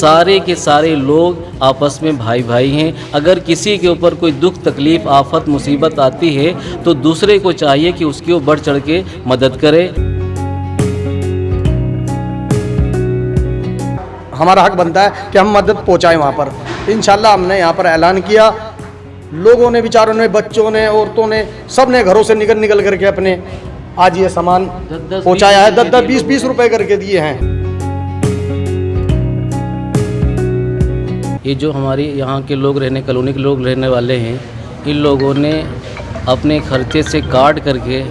सारे के सारे लोग आपस में भाई भाई हैं। अगर किसी के ऊपर कोई दुख तकलीफ़ आफत मुसीबत आती है तो दूसरे को चाहिए कि उसकी वो बढ़ चढ़ के मदद करे। हमारा हक बनता है कि हम मदद पहुंचाएं वहाँ पर। इंशाल्लाह हमने यहाँ पर ऐलान किया, लोगों ने, बेचारों ने, बच्चों ने, औरतों ने, सब ने घरों से निकल करके अपने आज ये सामान पहुंचाया है। 10-20 रुपए करके दिए हैं। ये जो हमारी यहाँ के लोग रहने, कॉलोनी के लोग रहने वाले हैं, इन लोगों ने अपने खर्चे से काट करके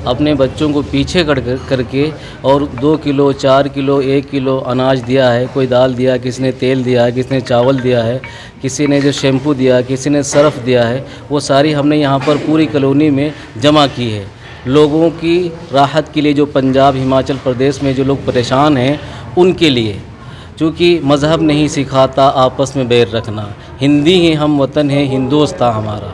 अपने बच्चों को पीछे करके और 2 किलो, 4 किलो, 1 किलो अनाज दिया है। कोई दाल दिया, किसी ने तेल दिया है, किसी ने चावल दिया है, किसी ने जो शैम्पू दिया, किसी ने सर्फ़ दिया है। वो सारी हमने यहाँ पर पूरी कॉलोनी में जमा की है। लोगों की राहत के लिए, जो पंजाब हिमाचल प्रदेश में जो लोग परेशान हैं उनके लिए, क्योंकि मज़हब नहीं सिखाता आपस में बैर रखना। हिंदी ही हम वतन है, हिंदुस्तान हमारा।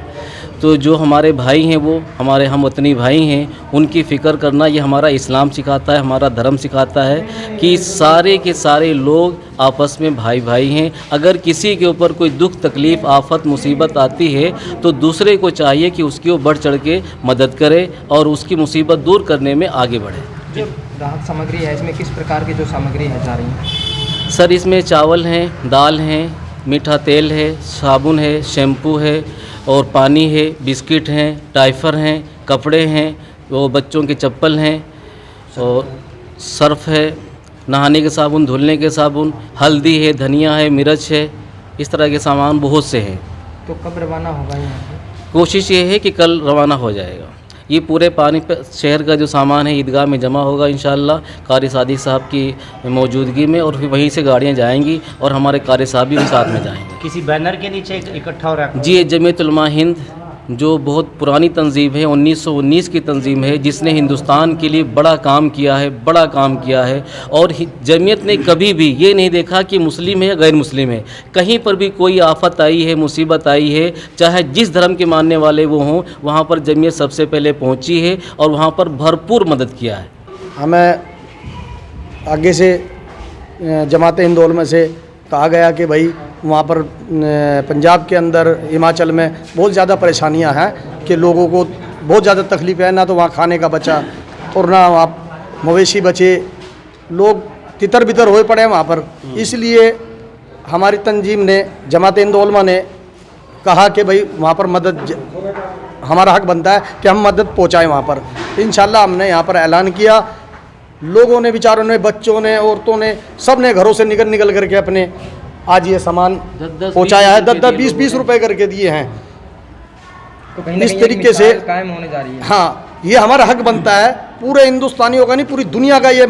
तो जो हमारे भाई हैं वो हमारे हम वतनी भाई हैं, उनकी फ़िक्र करना ये हमारा इस्लाम सिखाता है, हमारा धर्म सिखाता है कि सारे के सारे लोग आपस में भाई भाई हैं। अगर किसी के ऊपर कोई दुख तकलीफ़ आफत मुसीबत आती है तो दूसरे को चाहिए कि उसकी वो बढ़ चढ़ के मदद करे और उसकी मुसीबत दूर करने में आगे बढ़े। जो राहत सामग्री है, इसमें किस प्रकार की जो सामग्री है जा रही है? सर, इसमें चावल हैं, दाल हैं, मीठा तेल है, साबुन है, शैम्पू है और पानी है, बिस्किट हैं, डायपर हैं, कपड़े हैं, वो बच्चों के चप्पल हैं और सर्फ़ है, नहाने के साबुन, धुलने के साबुन, हल्दी है, धनिया है, मिर्च है, इस तरह के सामान बहुत से हैं। तो कब रवाना होगा यहाँ से? कोशिश ये है कि कल रवाना हो जाएगा। ये पूरे पानी पे शहर का जो सामान है ईदगाह में जमा होगा इंशाअल्लाह कारी सादिक साहब की मौजूदगी में, और फिर वहीं से गाड़ियाँ जाएंगी और हमारे कारी साहब भी साथ में जाएंगे। किसी बैनर के नीचे इकट्ठा हो रहा है? जी, ये जमीयत उलमा हिंद जो बहुत पुरानी तंजीम है, 1919 की तंजीम है, जिसने हिंदुस्तान के लिए बड़ा काम किया है। और जमीयत ने कभी भी ये नहीं देखा कि मुस्लिम है या गैर मुस्लिम है। कहीं पर भी कोई आफत आई है, मुसीबत आई है, चाहे जिस धर्म के मानने वाले वो हों, वहाँ पर जमीयत सबसे पहले पहुँची है और वहाँ पर भरपूर मदद किया है। हमें आगे से जमात हिंद उलमा से कहा गया कि भाई वहाँ पर पंजाब के अंदर, हिमाचल में बहुत ज़्यादा परेशानियाँ हैं कि लोगों को बहुत ज़्यादा तकलीफ़ है, ना तो वहाँ खाने का बचा और ना वहाँ मवेशी बचे, लोग तितर बितर होए पड़े हैं वहाँ पर। इसलिए हमारी तंजीम ने, जमात हिंद उलमा ने कहा कि भाई वहाँ पर मदद, हमारा हक बनता है कि हम मदद पहुँचाएँ वहाँ पर। इंशाल्लाह हमने यहाँ पर ऐलान किया, लोगों ने, बेचारों ने, बच्चों ने, औरतों ने, सब ने घरों से निकल करके अपने आज ये सामान पहुंचाया है। 10-20 रुपए करके दिए हैं। तो कहीं इस तरीके से कायम होने जा रही है। हाँ, ये हमारा हक बनता है, पूरे हिंदुस्तानियों का नहीं, पूरी दुनिया का ये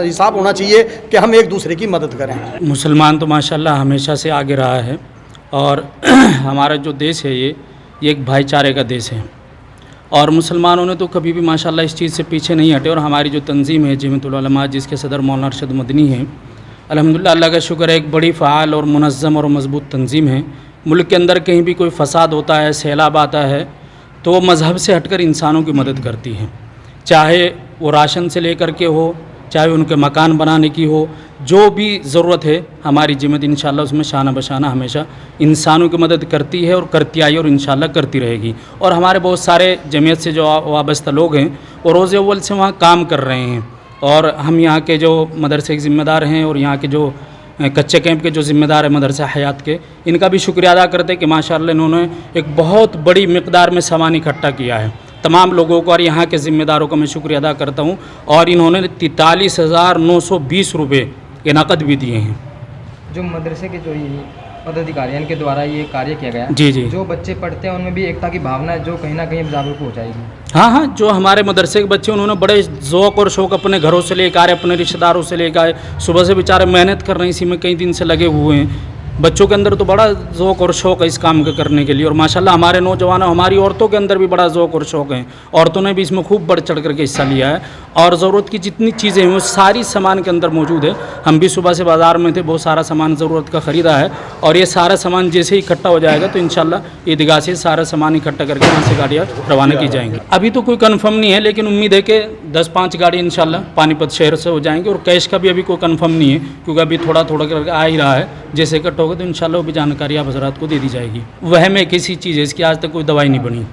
हिसाब होना चाहिए कि हम एक दूसरे की मदद करें। मुसलमान तो माशाल्लाह हमेशा से आगे रहा है और हमारा जो देश है ये एक भाईचारे का देश है और मुसलमानों ने तो कभी भी माशाल्लाह इस चीज़ से पीछे नहीं हटे। और हमारी जो तंजीम है जमीयतुल उलमा, जिसके सदर मौलाना अरशद मदनी हैं, अल्हम्दुलिल्लाह, अल्लाह का शुक्र है, एक बड़ी फ़ाल और मुनज़्ज़म और मज़बूत तंजीम है। मुल्क के अंदर कहीं भी कोई फ़साद होता है, सैलाब आता है, तो वो मज़हब से हटकर इंसानों की मदद करती है, चाहे वो राशन से लेकर के हो, चाहे उनके मकान बनाने की हो, जो भी ज़रूरत है हमारी जमीयत इंशाअल्लाह उसमें शाना बशाना हमेशा इंसानों की मदद करती है और करती आई और इंशाअल्लाह करती रहेगी। और हमारे बहुत सारे जमीयत से जो वाबस्ता लोग हैं वो रोज़ अव्वल से वहाँ काम कर रहे हैं और हम यहाँ के जो मदरसे के ज़िम्मेदार हैं और यहाँ के जो कच्चे कैंप के जो ज़िम्मेदार हैं मदरसा हयात के, इनका भी शुक्रिया अदा करते हैं कि माशाअल्लाह इन्होंने एक बहुत बड़ी मिक़दार में सामान इकट्ठा किया है। तमाम लोगों को और यहाँ के ज़िम्मेदारों का मैं शुक्रिया अदा करता हूँ। और इन्होंने 43,920 रुपये के नकद भी दिए हैं। जो मदरसे के जो पदाधिकारी इनके द्वारा ये कार्य किया गया, जी जी, जो बच्चे पढ़ते हैं उनमें भी एकता की भावना है जो कहीं ना कहीं जागरूक हो जाएगी। हाँ, जो हमारे मदरसे के बच्चे उन्होंने बड़े ज़ौक़ और शौक़ अपने घरों से लेकर आए, अपने रिश्तेदारों से लेकर आए, सुबह से बेचारे मेहनत कर रहे हैं, इसी में कई दिन से लगे हुए हैं। बच्चों के अंदर तो बड़ा ज़ौक़ और शौक़ है इस काम के करने के लिए, और माशाल्लाह हमारे नौजवानों, हमारी औरतों के अंदर भी बड़ा ज़ौक़ और शौक़ है। औरतों ने भी इसमें खूब बढ़ चढ़ करके हिस्सा लिया है, और ज़रूरत की जितनी चीज़ें हैं वो सारी सामान के अंदर मौजूद है। हम भी सुबह से बाज़ार में थे, बहुत सारा सामान ज़रूरत का ख़रीदा है, और ये सारा सामान जैसे ही इकट्ठा हो जाएगा तो इंशाल्लाह ईदगाह से सारा सामान इकट्ठा करके वहाँ से गाड़ियाँ रवाना की जाएंगी। अभी तो कोई कन्फर्म नहीं है, लेकिन उम्मीद है कि 10-5 गाड़ी इंशाल्लाह पानीपत शहर से हो जाएंगे, और कैश का भी अभी कोई कन्फर्म नहीं है, क्योंकि अभी थोड़ा थोड़ा करके आ ही रहा है। जैसे इकट्ठा होगा तो इंशाल्लाह वो भी जानकारी आप हज़रात को दे दी जाएगी। वह में किसी चीज़ है, इसकी आज तक कोई दवाई नहीं बनी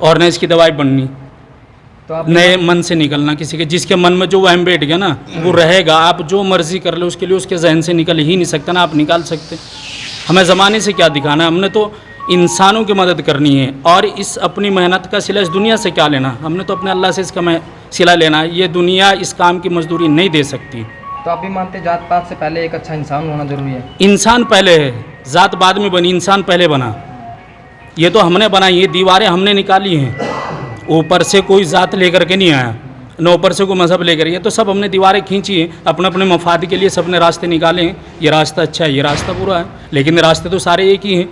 और न इसकी दवाई बननी, तो आप नए मन से निकलना किसी के, जिसके मन में जो वहम बैठ गया ना वो रहेगा। आप जो मर्जी कर ले उसके लिए उसके जहन से निकल ही नहीं सकता ना आप निकाल सकते। हमें ज़माने से क्या दिखाना है, हमने तो इंसानों की मदद करनी है, और इस अपनी मेहनत का सिला इस दुनिया से क्या लेना, हमने तो अपने अल्लाह से इसका सिला लेना है। ये दुनिया इस काम की मजदूरी नहीं दे सकती। तो आप भी मानते जात पात से पहले एक अच्छा इंसान होना जरूरी है? इंसान पहले है, ज़ात बाद में बनी, इंसान पहले बना। ये तो हमने बनाई, ये दीवारें हमने निकाली हैं, ऊपर से कोई ज़ात लेकर के नहीं आया, न ऊपर से कोई मज़हब लेकर, ये तो सब हमने दीवारें खींची हैं अपने अपने मफाद के लिए, सबने रास्ते निकाले हैं। ये रास्ता अच्छा है, ये रास्ता बुरा है, लेकिन रास्ते तो सारे एक ही हैं।